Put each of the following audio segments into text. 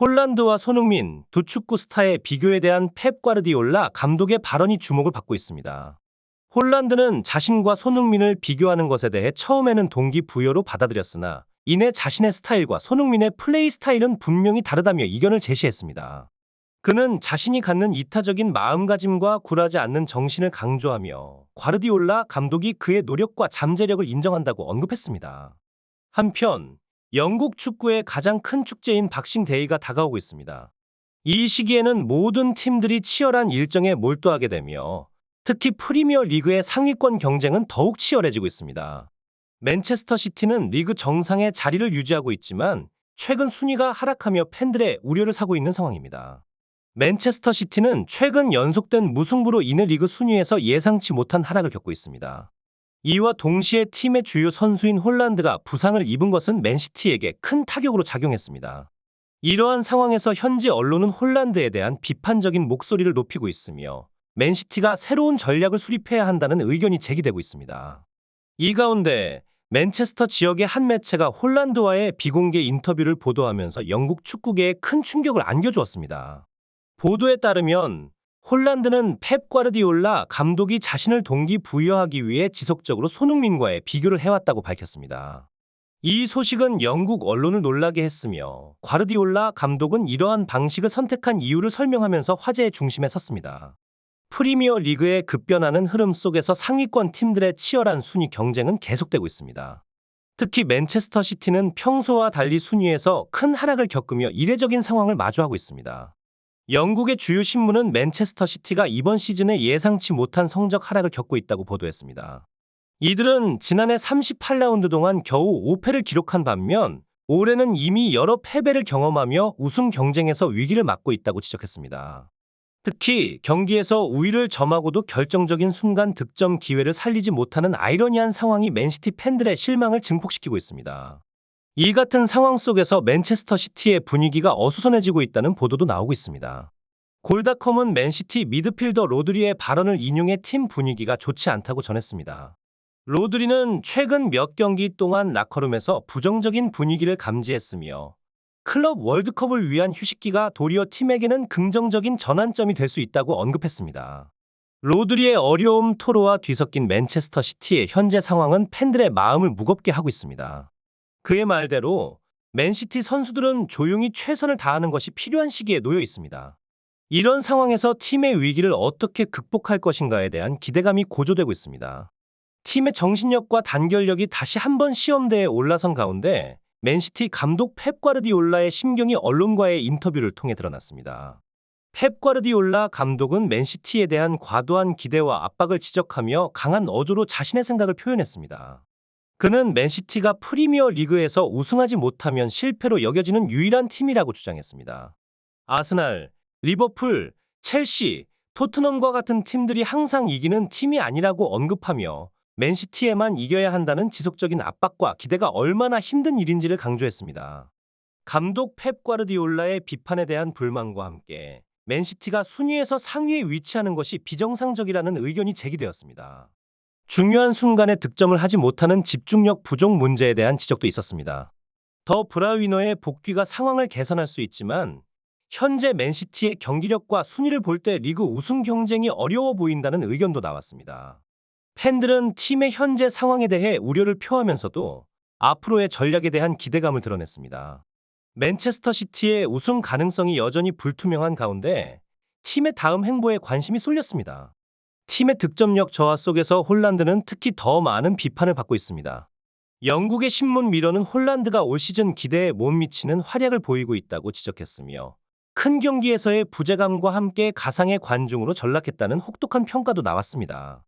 홀란드와 손흥민 두 축구 스타의 비교에 대한 펩 과르디올라 감독의 발언이 주목을 받고 있습니다. 홀란드는 자신과 손흥민을 비교하는 것에 대해 처음에는 동기부여로 받아들였으나 이내 자신의 스타일과 손흥민의 플레이 스타일은 분명히 다르다며 이견을 제시했습니다. 그는 자신이 갖는 이타적인 마음가짐과 굴하지 않는 정신을 강조하며 과르디올라 감독이 그의 노력과 잠재력을 인정한다고 언급했습니다. 한편 영국 축구의 가장 큰 축제인 박싱 데이가 다가오고 있습니다. 이 시기에는 모든 팀들이 치열한 일정에 몰두하게 되며 특히 프리미어 리그의 상위권 경쟁은 더욱 치열해지고 있습니다. 맨체스터 시티는 리그 정상의 자리를 유지하고 있지만 최근 순위가 하락하며 팬들의 우려를 사고 있는 상황입니다. 맨체스터 시티는 최근 연속된 무승부로 인해 리그 순위에서 예상치 못한 하락을 겪고 있습니다. 이와 동시에 팀의 주요 선수인 홀란드가 부상을 입은 것은 맨시티에게 큰 타격으로 작용했습니다. 이러한 상황에서 현지 언론은 홀란드에 대한 비판적인 목소리를 높이고 있으며 맨시티가 새로운 전략을 수립해야 한다는 의견이 제기되고 있습니다. 이 가운데 맨체스터 지역의 한 매체가 홀란드와의 비공개 인터뷰를 보도하면서 영국 축구계에 큰 충격을 안겨주었습니다. 보도에 따르면 홀란드는 펩 과르디올라 감독이 자신을 동기부여하기 위해 지속적으로 손흥민과의 비교를 해왔다고 밝혔습니다. 이 소식은 영국 언론을 놀라게 했으며 과르디올라 감독은 이러한 방식을 선택한 이유를 설명하면서 화제의 중심에 섰습니다. 프리미어 리그의 급변하는 흐름 속에서 상위권 팀들의 치열한 순위 경쟁은 계속되고 있습니다. 특히 맨체스터 시티는 평소와 달리 순위에서 큰 하락을 겪으며 이례적인 상황을 마주하고 있습니다. 영국의 주요 신문은 맨체스터 시티가 이번 시즌에 예상치 못한 성적 하락을 겪고 있다고 보도했습니다. 이들은 지난해 38라운드 동안 겨우 5패를 기록한 반면 올해는 이미 여러 패배를 경험하며 우승 경쟁에서 위기를 맞고 있다고 지적했습니다. 특히 경기에서 우위를 점하고도 결정적인 순간 득점 기회를 살리지 못하는 아이러니한 상황이 맨시티 팬들의 실망을 증폭시키고 있습니다. 이 같은 상황 속에서 맨체스터 시티의 분위기가 어수선해지고 있다는 보도도 나오고 있습니다. 골닷컴은 맨시티 미드필더 로드리의 발언을 인용해 팀 분위기가 좋지 않다고 전했습니다. 로드리는 최근 몇 경기 동안 라커룸에서 부정적인 분위기를 감지했으며 클럽 월드컵을 위한 휴식기가 도리어 팀에게는 긍정적인 전환점이 될 수 있다고 언급했습니다. 로드리의 어려움 토로와 뒤섞인 맨체스터 시티의 현재 상황은 팬들의 마음을 무겁게 하고 있습니다. 그의 말대로 맨시티 선수들은 조용히 최선을 다하는 것이 필요한 시기에 놓여 있습니다. 이런 상황에서 팀의 위기를 어떻게 극복할 것인가에 대한 기대감이 고조되고 있습니다. 팀의 정신력과 단결력이 다시 한번 시험대에 올라선 가운데 맨시티 감독 펩 과르디올라의 심경이 언론과의 인터뷰를 통해 드러났습니다. 펩 과르디올라 감독은 맨시티에 대한 과도한 기대와 압박을 지적하며 강한 어조로 자신의 생각을 표현했습니다. 그는 맨시티가 프리미어 리그에서 우승하지 못하면 실패로 여겨지는 유일한 팀이라고 주장했습니다. 아스날, 리버풀, 첼시, 토트넘과 같은 팀들이 항상 이기는 팀이 아니라고 언급하며 맨시티에만 이겨야 한다는 지속적인 압박과 기대가 얼마나 힘든 일인지를 강조했습니다. 감독 펩 과르디올라의 비판에 대한 불만과 함께 맨시티가 순위에서 상위에 위치하는 것이 비정상적이라는 의견이 제기되었습니다. 중요한 순간에 득점을 하지 못하는 집중력 부족 문제에 대한 지적도 있었습니다. 더 브라위너의 복귀가 상황을 개선할 수 있지만 현재 맨시티의 경기력과 순위를 볼 때 리그 우승 경쟁이 어려워 보인다는 의견도 나왔습니다. 팬들은 팀의 현재 상황에 대해 우려를 표하면서도 앞으로의 전략에 대한 기대감을 드러냈습니다. 맨체스터 시티의 우승 가능성이 여전히 불투명한 가운데 팀의 다음 행보에 관심이 쏠렸습니다. 팀의 득점력 저하 속에서 홀란드는 특히 더 많은 비판을 받고 있습니다. 영국의 신문 미러는 홀란드가 올 시즌 기대에 못 미치는 활약을 보이고 있다고 지적했으며 큰 경기에서의 부재감과 함께 가상의 관중으로 전락했다는 혹독한 평가도 나왔습니다.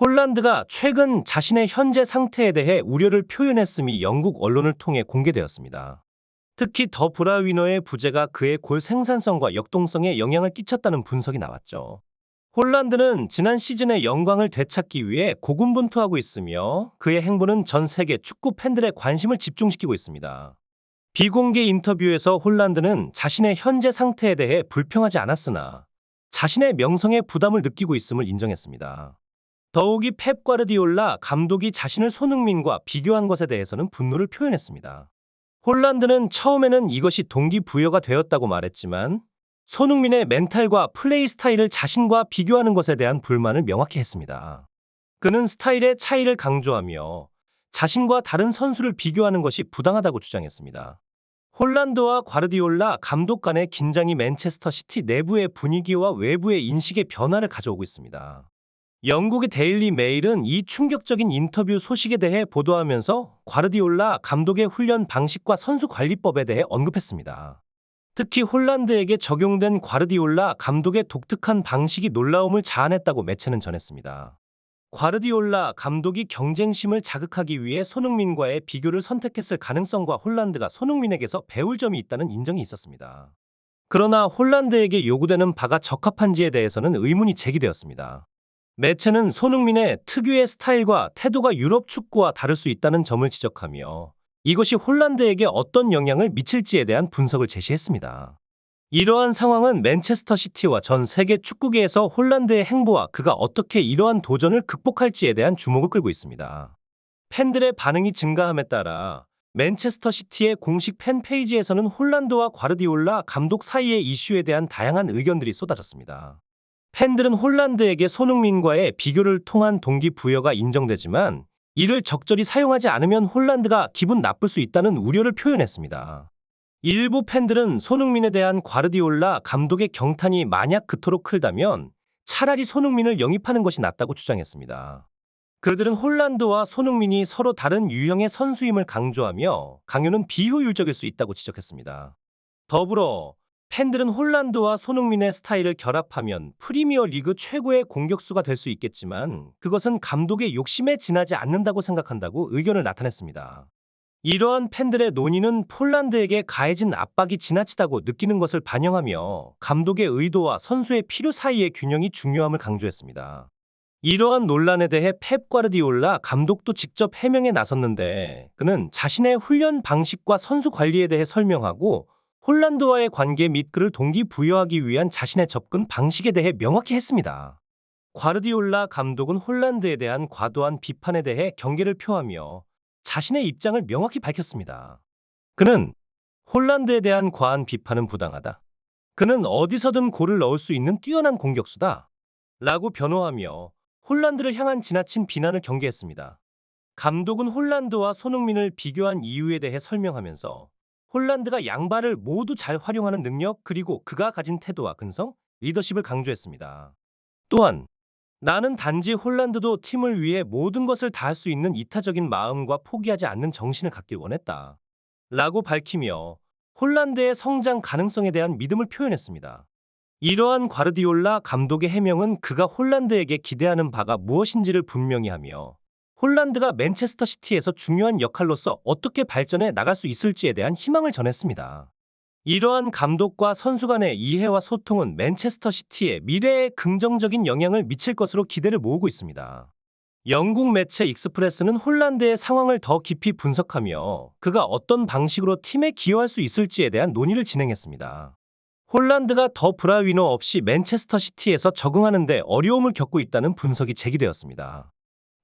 홀란드가 최근 자신의 현재 상태에 대해 우려를 표현했음이 영국 언론을 통해 공개되었습니다. 특히 더 브라위너의 부재가 그의 골 생산성과 역동성에 영향을 끼쳤다는 분석이 나왔죠. 홀란드는 지난 시즌의 영광을 되찾기 위해 고군분투하고 있으며 그의 행보는 전 세계 축구 팬들의 관심을 집중시키고 있습니다. 비공개 인터뷰에서 홀란드는 자신의 현재 상태에 대해 불평하지 않았으나 자신의 명성에 부담을 느끼고 있음을 인정했습니다. 더욱이 펩 과르디올라 감독이 자신을 손흥민과 비교한 것에 대해서는 분노를 표현했습니다. 홀란드는 처음에는 이것이 동기부여가 되었다고 말했지만 손흥민의 멘탈과 플레이 스타일을 자신과 비교하는 것에 대한 불만을 명확히 했습니다. 그는 스타일의 차이를 강조하며 자신과 다른 선수를 비교하는 것이 부당하다고 주장했습니다. 홀란드와 과르디올라 감독 간의 긴장이 맨체스터 시티 내부의 분위기와 외부의 인식의 변화를 가져오고 있습니다. 영국의 데일리 메일은 이 충격적인 인터뷰 소식에 대해 보도하면서 과르디올라 감독의 훈련 방식과 선수 관리법에 대해 언급했습니다. 특히 홀란드에게 적용된 과르디올라 감독의 독특한 방식이 놀라움을 자아냈다고 매체는 전했습니다. 과르디올라 감독이 경쟁심을 자극하기 위해 손흥민과의 비교를 선택했을 가능성과 홀란드가 손흥민에게서 배울 점이 있다는 인정이 있었습니다. 그러나 홀란드에게 요구되는 바가 적합한지에 대해서는 의문이 제기되었습니다. 매체는 손흥민의 특유의 스타일과 태도가 유럽 축구와 다를 수 있다는 점을 지적하며 이것이 홀란드에게 어떤 영향을 미칠지에 대한 분석을 제시했습니다. 이러한 상황은 맨체스터 시티와 전 세계 축구계에서 홀란드의 행보와 그가 어떻게 이러한 도전을 극복할지에 대한 주목을 끌고 있습니다. 팬들의 반응이 증가함에 따라 맨체스터 시티의 공식 팬페이지에서는 홀란드와 과르디올라 감독 사이의 이슈에 대한 다양한 의견들이 쏟아졌습니다. 팬들은 홀란드에게 손흥민과의 비교를 통한 동기부여가 인정되지만 이를 적절히 사용하지 않으면 홀란드가 기분 나쁠 수 있다는 우려를 표현했습니다. 일부 팬들은 손흥민에 대한 과르디올라 감독의 경탄이 만약 그토록 크다면 차라리 손흥민을 영입하는 것이 낫다고 주장했습니다. 그들은 홀란드와 손흥민이 서로 다른 유형의 선수임을 강조하며 강요는 비효율적일 수 있다고 지적했습니다. 더불어 팬들은 홀란드와 손흥민의 스타일을 결합하면 프리미어 리그 최고의 공격수가 될 수 있겠지만 그것은 감독의 욕심에 지나지 않는다고 생각한다고 의견을 나타냈습니다. 이러한 팬들의 논의는 폴란드에게 가해진 압박이 지나치다고 느끼는 것을 반영하며 감독의 의도와 선수의 필요 사이의 균형이 중요함을 강조했습니다. 이러한 논란에 대해 펩 과르디올라 감독도 직접 해명에 나섰는데 그는 자신의 훈련 방식과 선수 관리에 대해 설명하고 홀란드와의 관계 및 그를 동기부여하기 위한 자신의 접근 방식에 대해 명확히 했습니다. 과르디올라 감독은 홀란드에 대한 과도한 비판에 대해 경계를 표하며 자신의 입장을 명확히 밝혔습니다. 그는 홀란드에 대한 과한 비판은 부당하다. 그는 어디서든 골을 넣을 수 있는 뛰어난 공격수다. 라고 변호하며 홀란드를 향한 지나친 비난을 경계했습니다. 감독은 홀란드와 손흥민을 비교한 이유에 대해 설명하면서 홀란드가 양발을 모두 잘 활용하는 능력 그리고 그가 가진 태도와 근성, 리더십을 강조했습니다. 또한 나는 단지 홀란드도 팀을 위해 모든 것을 다할 수 있는 이타적인 마음과 포기하지 않는 정신을 갖길 원했다. 라고 밝히며 홀란드의 성장 가능성에 대한 믿음을 표현했습니다. 이러한 과르디올라 감독의 해명은 그가 홀란드에게 기대하는 바가 무엇인지를 분명히 하며 홀란드가 맨체스터 시티에서 중요한 역할로서 어떻게 발전해 나갈 수 있을지에 대한 희망을 전했습니다. 이러한 감독과 선수 간의 이해와 소통은 맨체스터 시티의 미래에 긍정적인 영향을 미칠 것으로 기대를 모으고 있습니다. 영국 매체 익스프레스는 홀란드의 상황을 더 깊이 분석하며 그가 어떤 방식으로 팀에 기여할 수 있을지에 대한 논의를 진행했습니다. 홀란드가 더 브라위노 없이 맨체스터 시티에서 적응하는 데 어려움을 겪고 있다는 분석이 제기되었습니다.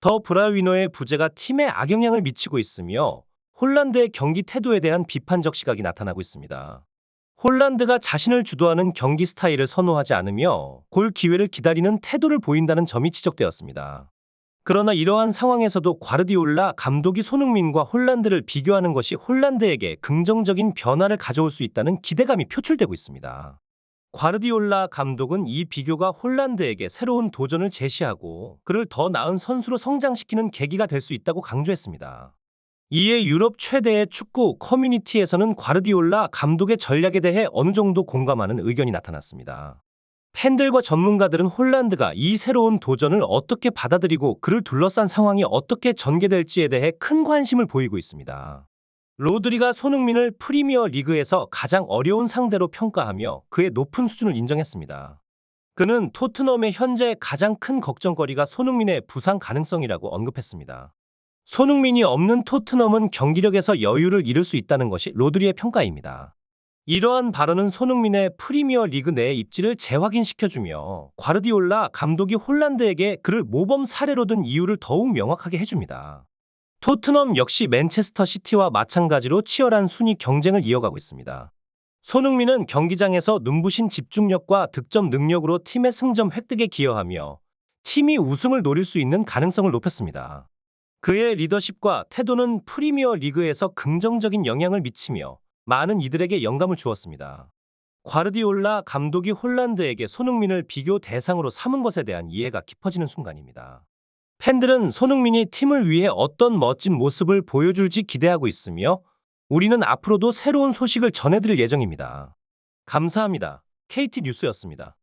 더 브라위노의 부재가 팀에 악영향을 미치고 있으며 홀란드의 경기 태도에 대한 비판적 시각이 나타나고 있습니다. 홀란드가 자신을 주도하는 경기 스타일을 선호하지 않으며 골 기회를 기다리는 태도를 보인다는 점이 지적되었습니다. 그러나 이러한 상황에서도 과르디올라 감독이 손흥민과 홀란드를 비교하는 것이 홀란드에게 긍정적인 변화를 가져올 수 있다는 기대감이 표출되고 있습니다. 과르디올라 감독은 이 비교가 홀란드에게 새로운 도전을 제시하고 그를 더 나은 선수로 성장시키는 계기가 될 수 있다고 강조했습니다. 이에 유럽 최대의 축구 커뮤니티에서는 과르디올라 감독의 전략에 대해 어느 정도 공감하는 의견이 나타났습니다. 팬들과 전문가들은 홀란드가 이 새로운 도전을 어떻게 받아들이고 그를 둘러싼 상황이 어떻게 전개될지에 대해 큰 관심을 보이고 있습니다. 로드리가 손흥민을 프리미어 리그에서 가장 어려운 상대로 평가하며 그의 높은 수준을 인정했습니다. 그는 토트넘의 현재 가장 큰 걱정거리가 손흥민의 부상 가능성이라고 언급했습니다. 손흥민이 없는 토트넘은 경기력에서 여유를 잃을 수 있다는 것이 로드리의 평가입니다. 이러한 발언은 손흥민의 프리미어 리그 내 입지를 재확인시켜주며 과르디올라 감독이 홀란드에게 그를 모범 사례로 든 이유를 더욱 명확하게 해줍니다. 토트넘 역시 맨체스터 시티와 마찬가지로 치열한 순위 경쟁을 이어가고 있습니다. 손흥민은 경기장에서 눈부신 집중력과 득점 능력으로 팀의 승점 획득에 기여하며 팀이 우승을 노릴 수 있는 가능성을 높였습니다. 그의 리더십과 태도는 프리미어 리그에서 긍정적인 영향을 미치며 많은 이들에게 영감을 주었습니다. 과르디올라 감독이 홀란드에게 손흥민을 비교 대상으로 삼은 것에 대한 이해가 깊어지는 순간입니다. 팬들은 손흥민이 팀을 위해 어떤 멋진 모습을 보여줄지 기대하고 있으며 우리는 앞으로도 새로운 소식을 전해드릴 예정입니다. 감사합니다. KT 뉴스였습니다.